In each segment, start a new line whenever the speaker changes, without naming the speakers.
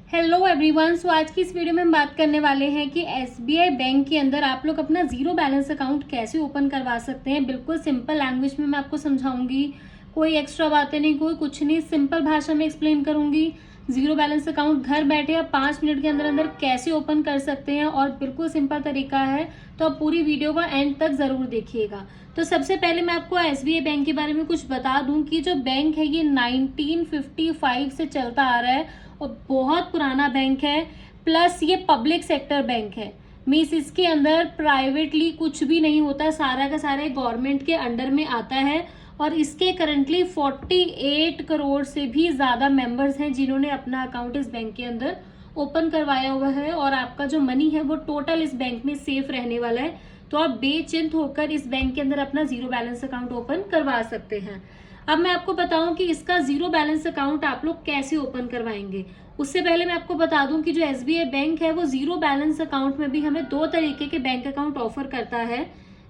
Hello everyone. सो आज की इस वीडियो में हम बात करने वाले हैं कि एसबीआई बैंक के अंदर आप लोग अपना जीरो बैलेंस अकाउंट कैसे ओपन करवा सकते हैं। बिल्कुल सिंपल लैंग्वेज में मैं आपको समझाऊंगी, कोई एक्स्ट्रा बातें नहीं, कोई कुछ नहीं, सिंपल भाषा में एक्सप्लेन करूंगी। जीरो बैलेंस अकाउंट घर बैठे आप 5 मिनट के अंदर अंदर कैसे ओपन कर सकते हैं और बिल्कुल सिंपल तरीका है, तो आप पूरी वीडियो को एंड तक जरूर देखिएगा। तो सबसे पहले मैं आपको एसबीआई बैंक के बारे में कुछ बता दूं कि जो बैंक है ये 1955 से चलता आ रहा है और बहुत पुराना बैंक है। प्लस ये पब्लिक सेक्टर बैंक है, मीन्स इसके अंदर प्राइवेटली कुछ भी नहीं होता, सारा का सारा गवर्नमेंट के अंडर में आता है। और इसके करंटली 48 करोड़ से भी ज्यादा मेंबर्स हैं जिन्होंने अपना अकाउंट इस बैंक के अंदर ओपन करवाया हुआ है। और आपका जो मनी है वो टोटल इस बैंक में सेफ रहने वाला है, तो आप बेचिंत होकर इस बैंक के अंदर अपना जीरो बैलेंस अकाउंट ओपन करवा सकते हैं। अब मैं आपको बताऊं कि इसका जीरो बैलेंस अकाउंट आप लोग कैसे ओपन करवाएंगे। उससे पहले मैं आपको बता दूं कि जो एसबीआई बैंक है वो जीरो बैलेंस अकाउंट में भी हमें 2 तरीके के बैंक अकाउंट ऑफर करता है,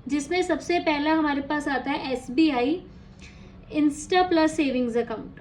जिसमें सबसे पहला हमारे पास आता है SBI Insta plus savings account.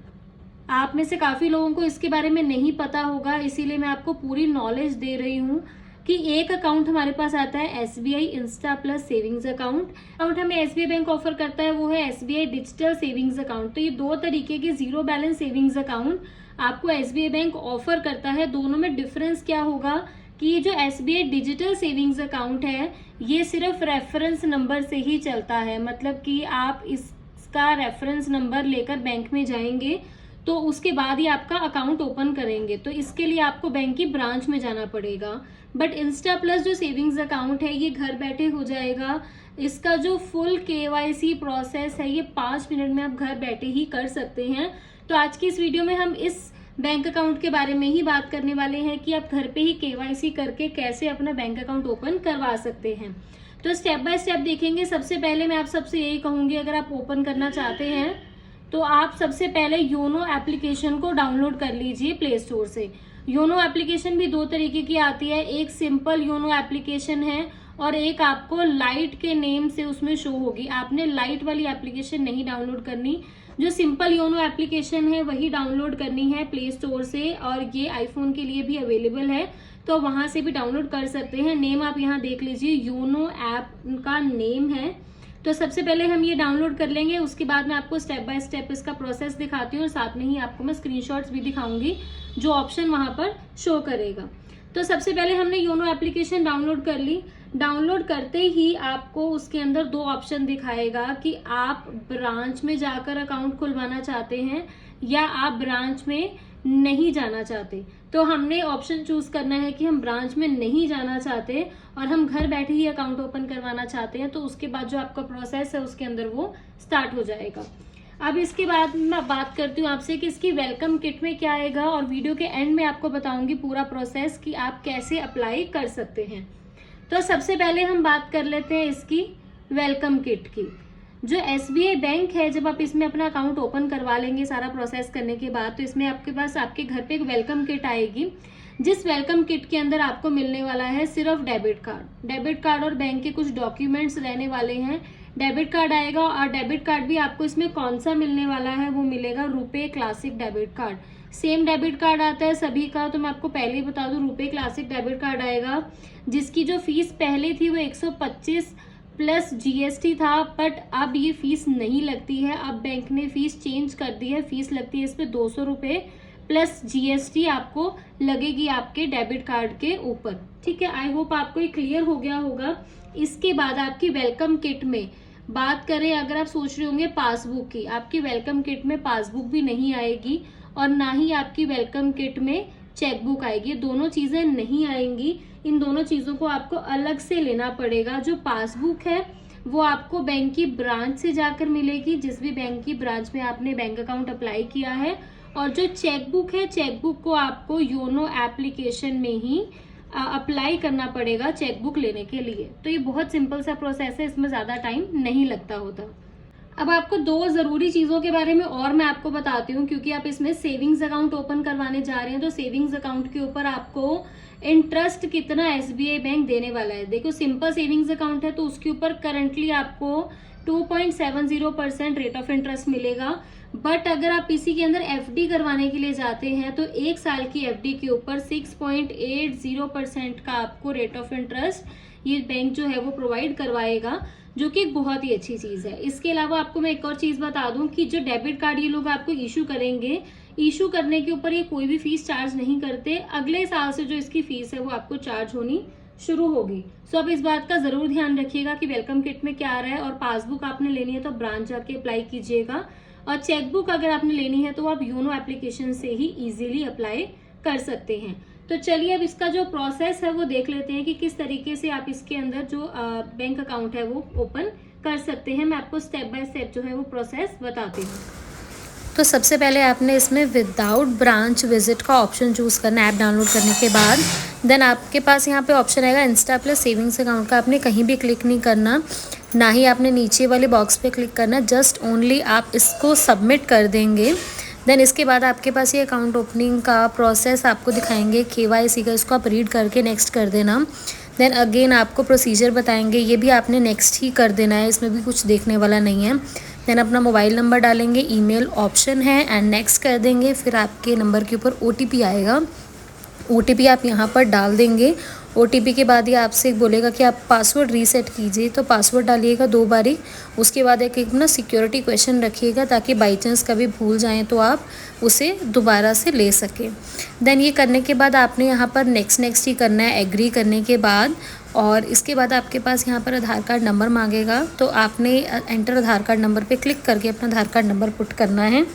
आप में से काफी लोगों को इसके बारे में नहीं पता होगा, इसीलिए मैं आपको पूरी नॉलेज दे रही हूँ कि एक अकाउंट हमारे पास आता है SBI Insta plus savings account हमें एसबीआई बैंक ऑफर करता है, वो है एसबीआई डिजिटल सेविंग्स अकाउंट। तो ये 2 तरीके के जीरो बैलेंस सेविंग्स अकाउंट आपको एसबीआई बैंक ऑफर करता है। दोनों में डिफरेंस क्या होगा कि ये जो एसबीआई डिजिटल सेविंग्स अकाउंट है ये सिर्फ रेफरेंस नंबर से ही चलता है, मतलब कि आप इसका रेफरेंस नंबर लेकर बैंक में जाएंगे तो उसके बाद ही आपका अकाउंट ओपन करेंगे, तो इसके लिए आपको बैंक की ब्रांच में जाना पड़ेगा। बट इंस्टा प्लस जो सेविंग्स अकाउंट है ये घर बैठे हो जाएगा। इसका जो फुल केवाईसी प्रोसेस है ये 5 मिनट में आप घर बैठे ही कर सकते हैं। तो आज की इस वीडियो में हम इस बैंक अकाउंट के बारे में ही बात करने वाले हैं कि आप घर पे ही केवाईसी करके कैसे अपना बैंक अकाउंट ओपन करवा सकते हैं। तो स्टेप बाय स्टेप देखेंगे। सबसे पहले मैं आप सबसे यही कहूंगी, अगर आप ओपन करना चाहते हैं तो आप सबसे पहले योनो एप्लीकेशन को डाउनलोड कर लीजिए प्ले स्टोर से। योनो एप्लीकेशन भी 2 तरीके की आती है, एक सिंपल योनो एप्लीकेशन है और एक आपको लाइट के नेम से उसमें शो होगी। आपने लाइट वाली एप्लीकेशन नहीं डाउनलोड करनी, जो सिंपल योनो एप्लीकेशन है वही डाउनलोड करनी है प्ले स्टोर से। और ये आईफोन के लिए भी अवेलेबल है, तो वहां से भी डाउनलोड कर सकते हैं। नेम आप यहाँ देख लीजिए, योनो ऐप का नेम है। तो सबसे पहले हम ये डाउनलोड कर लेंगे, उसके बाद मैं आपको स्टेप बाय स्टेप इसका प्रोसेस दिखाती हूँ और साथ में ही आपको मैं स्क्रीनशॉट्स भी दिखाऊंगी जो ऑप्शन वहां पर शो करेगा। तो सबसे पहले हमने योनो एप्लीकेशन डाउनलोड कर ली। डाउनलोड करते ही आपको उसके अंदर 2 ऑप्शन दिखाएगा कि आप ब्रांच में जाकर अकाउंट खुलवाना चाहते हैं या आप ब्रांच में नहीं जाना चाहते। तो हमने ऑप्शन चूज करना है कि हम ब्रांच में नहीं जाना चाहते और हम घर बैठे ही अकाउंट ओपन करवाना चाहते हैं। तो उसके बाद जो आपका प्रोसेस है उसके अंदर वो स्टार्ट हो जाएगा। अब इसके बाद मैं बात करती हूँ आपसे कि इसकी वेलकम किट में क्या आएगा, और वीडियो के एंड में आपको बताऊंगी पूरा प्रोसेस कि आप कैसे अप्लाई कर सकते हैं। तो सबसे पहले हम बात कर लेते हैं इसकी वेलकम किट की। जो एसबीआई बैंक है, जब आप इसमें अपना अकाउंट ओपन करवा लेंगे सारा प्रोसेस करने के बाद, तो इसमें आपके पास आपके घर पे एक वेलकम किट आएगी, जिस वेलकम किट के अंदर आपको मिलने वाला है सिर्फ डेबिट कार्ड और बैंक के कुछ डॉक्यूमेंट्स रहने वाले हैं। डेबिट कार्ड आएगा और डेबिट कार्ड भी आपको इसमें कौन सा मिलने वाला है, वो मिलेगा RuPay classic debit card. Same debit card आता है सभी का, तो मैं आपको पहले ही बता दूं रुपे क्लासिक डेबिट कार्ड आएगा, जिसकी जो फीस पहले थी वो 125 प्लस जीएसटी था, बट अब ये फीस नहीं लगती है। अब बैंक ने फीस चेंज कर दी है, फीस लगती है इस पे 200 रुपए प्लस जीएसटी आपको लगेगी आपके डेबिट कार्ड के ऊपर। ठीक है, आई होप आपको ये क्लियर हो गया होगा। इसके बाद आपकी वेलकम किट में बात करें, अगर आप सोच रहे होंगे पासबुक की, आपकी वेलकम किट में पासबुक भी नहीं आएगी और ना ही आपकी वेलकम किट में चेकबुक आएगी। दोनों चीजें नहीं आएंगी, इन दोनों चीजों को आपको अलग से लेना पड़ेगा। जो पासबुक है वो आपको बैंक की ब्रांच से जाकर मिलेगी, जिस भी बैंक की ब्रांच में आपने बैंक अकाउंट अप्लाई किया है। और जो चेकबुक है, चेकबुक को आपको योनो एप्लीकेशन में ही अप्लाई करना पड़ेगा चेकबुक लेने के लिए। तो ये बहुत सिंपल सा प्रोसेस है, इसमें ज्यादा टाइम नहीं लगता होता। अब आपको 2 जरूरी चीजों के बारे में और मैं आपको बताती हूँ, क्योंकि आप इसमें सेविंग्स अकाउंट ओपन करवाने जा रहे हैं, तो सेविंग्स अकाउंट के ऊपर आपको इंटरेस्ट कितना एसबीआई बैंक देने वाला है। देखो, सिंपल सेविंग्स अकाउंट है तो उसके ऊपर करंटली आपको 2.70% रेट ऑफ इंटरेस्ट मिलेगा। बट अगर आप इसी के अंदर एफडी करवाने के लिए जाते हैं तो 1 साल की एफडी के ऊपर 6.80% का आपको रेट ऑफ इंटरेस्ट ये बैंक जो है वो प्रोवाइड करवाएगा, जो कि एक बहुत ही अच्छी चीज़ है। इसके अलावा आपको मैं एक और चीज़ बता दूं कि जो डेबिट कार्ड ये लोग आपको इशू करेंगे, इशू करने के ऊपर ये कोई भी फीस चार्ज नहीं करते। अगले साल से जो इसकी फीस है वो आपको चार्ज होनी शुरू होगी। सो आप इस बात का जरूर ध्यान रखिएगा कि वेलकम किट में क्या आ रहा है। और पासबुक आपने लेनी है तो ब्रांच जाके अप्लाई कीजिएगा, और चेकबुक अगर आपने लेनी है तो आप योनो एप्लीकेशन से ही इजीली अप्लाई कर सकते हैं। तो चलिए अब इसका जो प्रोसेस है वो देख लेते हैं कि किस तरीके से आप इसके अंदर जो बैंक अकाउंट है वो ओपन कर सकते हैं। मैं आपको स्टेप बाय स्टेप जो है वो प्रोसेस बताती हूँ।
तो सबसे पहले आपने इसमें विदाउट ब्रांच विजिट का ऑप्शन चूज़ करना है ऐप डाउनलोड करने के बाद। देन आपके पास यहाँ पे ऑप्शन आएगा इंस्टा प्लस सेविंग्स अकाउंट का। आपने कहीं भी क्लिक नहीं करना, ना ही आपने नीचे वाले बॉक्स पे क्लिक करना, जस्ट ओनली आप इसको सबमिट कर देंगे। देन इसके बाद आपके पास ये अकाउंट ओपनिंग का प्रोसेस आपको दिखाएंगे KYC का, इसको आप रीड करके नेक्स्ट कर देना। देन अगेन आपको प्रोसीजर बताएंगे, ये भी आपने नेक्स्ट ही कर देना है, इसमें भी कुछ देखने वाला नहीं है। देन अपना मोबाइल नंबर डालेंगे, ईमेल ऑप्शन है एंड नेक्स्ट कर देंगे। फिर आपके नंबर के ऊपर OTP आएगा, OTP आप यहाँ पर डाल देंगे। OTP के बाद ये आपसे बोलेगा कि आप पासवर्ड रीसेट कीजिए, तो पासवर्ड डालिएगा 2 बारी। उसके बाद एक ना सिक्योरिटी क्वेश्चन रखिएगा ताकि बाई चांस कभी भूल जाएं तो आप उसे दोबारा से ले सकें। देन ये करने के बाद आपने यहाँ पर नेक्स्ट ही करना है एग्री करने के बाद। और इसके बाद आपके पास यहाँ पर आधार कार्ड नंबर मांगेगा, तो आपने एंटर आधार कार्ड नंबर पे क्लिक करके अपना आधार कार्ड नंबर पुट करना है।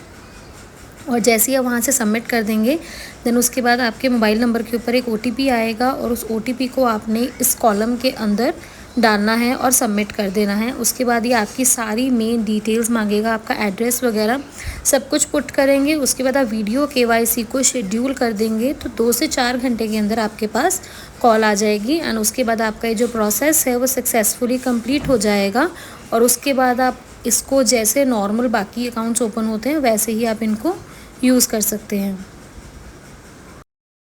और जैसे ही आप वहाँ से सबमिट कर देंगे, देन उसके बाद आपके मोबाइल नंबर के ऊपर एक OTP आएगा और उस OTP को आपने इस कॉलम के अंदर डालना है और सबमिट कर देना है। उसके बाद ये आपकी सारी मेन डिटेल्स मांगेगा, आपका एड्रेस वगैरह सब कुछ पुट करेंगे। उसके बाद आप वीडियो KYC को शेड्यूल कर देंगे, तो 2 से 4 घंटे के अंदर आपके पास कॉल आ जाएगी। एंड उसके बाद आपका ये जो प्रोसेस है वो सक्सेसफुली कंप्लीट हो जाएगा। और उसके बाद आप इसको जैसे नॉर्मल बाकी अकाउंट्स ओपन होते हैं वैसे ही आप इनको यूज़ कर सकते हैं।